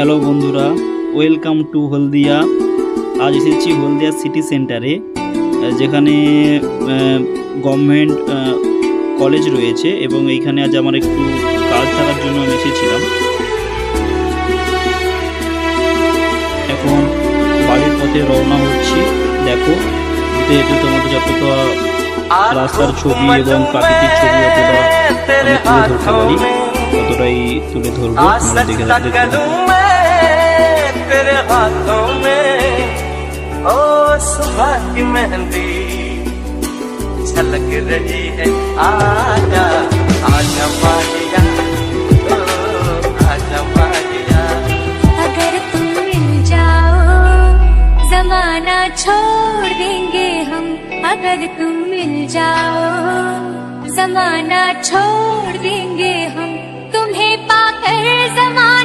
Hello বন্ধুরা, welcome to হলদিয়া। আজ এসেছি হলদিয়া সিটি সেন্টারে, যেখানে গভর্নমেন্ট কলেজ রয়েছে এবং এইখানে আজ আমার একটু কাজ থাকার জন্য আমি এসেছিলাম। এখন বাড়ির পথে রওনা হচ্ছি। দেখো, যেতে যেতে তোমাদের যতটা রাস্তার ছবি এবং প্রাকৃতিক ছবি অতটা আমি তুলে ধরতে পারি ততটাই তুলে ধরবো। তোমরা দেখে দেখতে तेरे हाथों में ओ सुबह की मेहंदी झलक रही है। आजा आजा माहिया, ओ आजा माहिया। अगर तुम मिल जाओ जमाना छोड़ देंगे हम। अगर तुम मिल जाओ जमाना छोड़ देंगे हम। तुम्हें पाकर जमाना